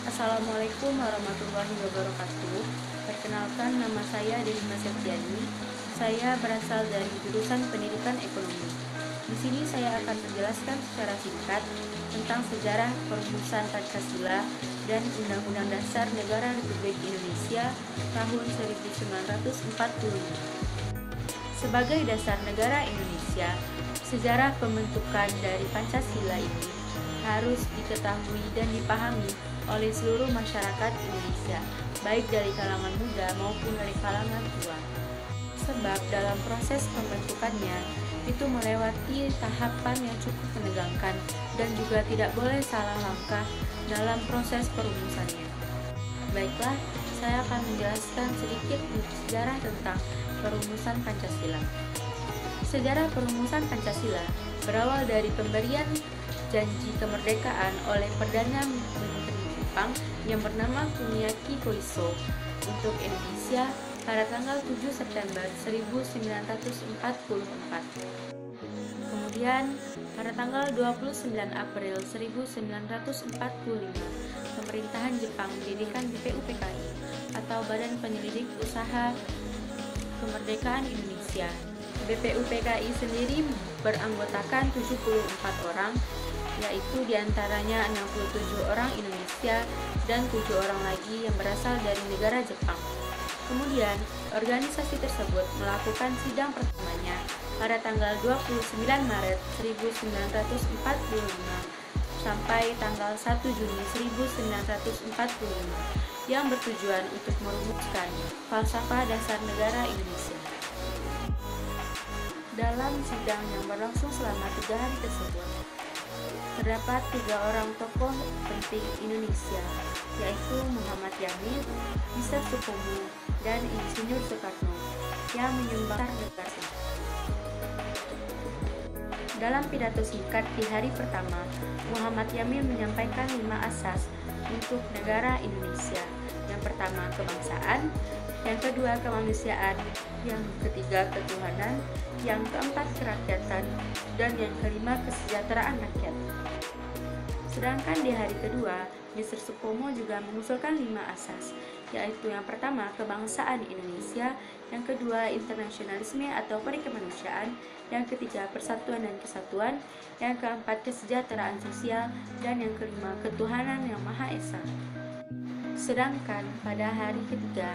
Assalamualaikum warahmatullahi wabarakatuh. Perkenalkan, nama saya Delima Septiani. Saya berasal dari jurusan Pendidikan Ekonomi. Di sini saya akan menjelaskan secara singkat tentang sejarah perumusan Pancasila dan Undang-Undang Dasar Negara Republik Indonesia tahun 1945. Sebagai dasar negara Indonesia, sejarah pembentukan dari Pancasila ini harus diketahui dan dipahami oleh seluruh masyarakat Indonesia, baik dari kalangan muda maupun dari kalangan tua. Sebab dalam proses pembentukannya itu melewati tahapan yang cukup menegangkan dan juga tidak boleh salah langkah dalam proses perumusannya. Baiklah, saya akan menjelaskan sedikit sejarah tentang perumusan Pancasila. Sejarah perumusan Pancasila berawal dari pemberian janji kemerdekaan oleh Perdana Menteri Jepang yang bernama Kuniaki Koiso untuk Indonesia pada tanggal 7 September 1944. Kemudian pada tanggal 29 April 1945, pemerintahan Jepang mendirikan BPUPKI atau Badan Penyelidik Usaha Kemerdekaan Indonesia. BPUPKI sendiri beranggotakan 74 orang, yaitu diantaranya 67 orang Indonesia dan 7 orang lagi yang berasal dari negara Jepang. Kemudian, organisasi tersebut melakukan sidang pertamanya pada tanggal 29 Maret 1945 sampai tanggal 1 Juni 1945 yang bertujuan untuk merumuskan falsafah dasar negara Indonesia. Dalam sidang yang berlangsung selama 3 hari tersebut, terdapat 3 orang tokoh penting Indonesia, yaitu Muhammad Yamin, Mister Supomo, dan Insinyur Soekarno yang menyumbang negara. Dalam pidato singkat di hari pertama, Muhammad Yamin menyampaikan 5 asas untuk negara Indonesia. Yang pertama, kebangsaan; yang kedua, kemanusiaan; yang ketiga, ketuhanan; yang keempat, kerakyatan; dan yang kelima, kesejahteraan rakyat. Sedangkan di hari kedua, Mr. Supomo juga mengusulkan 5 asas, yaitu yang pertama, kebangsaan Indonesia; yang kedua, internasionalisme atau perikemanusiaan; yang ketiga, persatuan dan kesatuan; yang keempat, kesejahteraan sosial; dan yang kelima, ketuhanan yang Maha Esa. Sedangkan pada hari ketiga,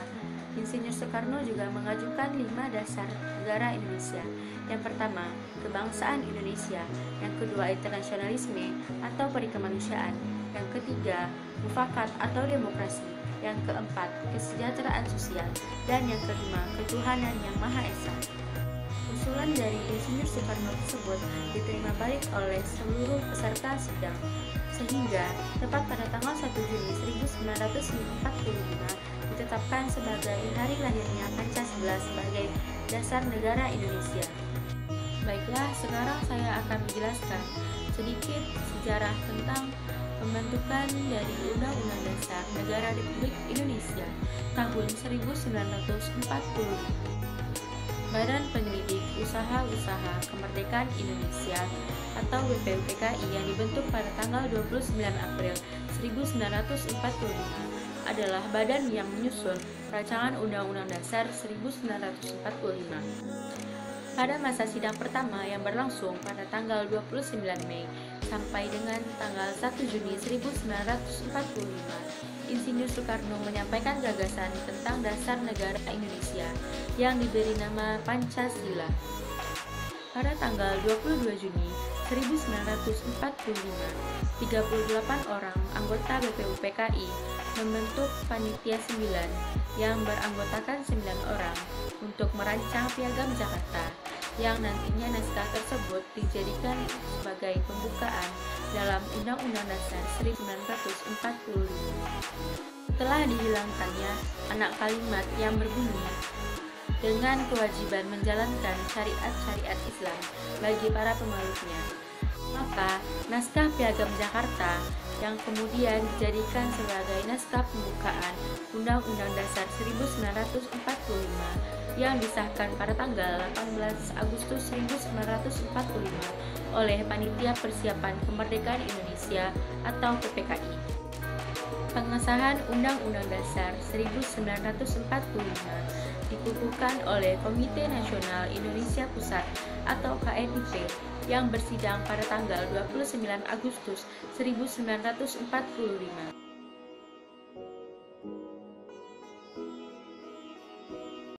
Insinyur Soekarno juga mengajukan 5 dasar negara Indonesia. Yang pertama, kebangsaan Indonesia; yang kedua, internasionalisme atau perikemanusiaan; yang ketiga, mufakat atau demokrasi; yang keempat, kesejahteraan sosial; dan yang kelima, ketuhanan yang Maha Esa. Usulan dari Insinyur Soekarno tersebut diterima baik oleh seluruh peserta sidang, sehingga tepat pada tanggal 1 Juni 1945 ditetapkan sebagai hari lahirnya Pancasila sebagai dasar negara Indonesia. Baiklah, sekarang saya akan menjelaskan sedikit sejarah tentang pembentukan dari Undang-Undang Dasar Negara Republik Indonesia tahun 1945. Badan Penyelidik Usaha-Usaha Kemerdekaan Indonesia atau BPUPKI yang dibentuk pada tanggal 29 April 1945 adalah badan yang menyusun rancangan Undang-Undang Dasar 1945. Pada masa sidang pertama yang berlangsung pada tanggal 29 Mei sampai dengan tanggal 1 Juni 1945, Insinyur Soekarno menyampaikan gagasan tentang dasar negara Indonesia yang diberi nama Pancasila. Pada tanggal 22 Juni 1945, 38 orang anggota BPUPKI membentuk Panitia 9 yang beranggotakan 9 orang untuk merancang Piagam Jakarta, yang nantinya naskah tersebut dijadikan sebagai pembukaan dalam Undang-Undang Dasar 1945. Setelah dihilangkannya anak kalimat yang berbunyi dengan kewajiban menjalankan syariat-syariat Islam bagi para pemeluknya, maka naskah Piagam Jakarta yang kemudian dijadikan sebagai naskah pembukaan Undang-Undang Dasar 1945 yang disahkan pada tanggal 18 Agustus 1945 oleh Panitia Persiapan Kemerdekaan Indonesia atau PPKI. Pengesahan Undang-Undang Dasar 1945 dikukuhkan oleh Komite Nasional Indonesia Pusat atau KNIP yang bersidang pada tanggal 29 Agustus 1945.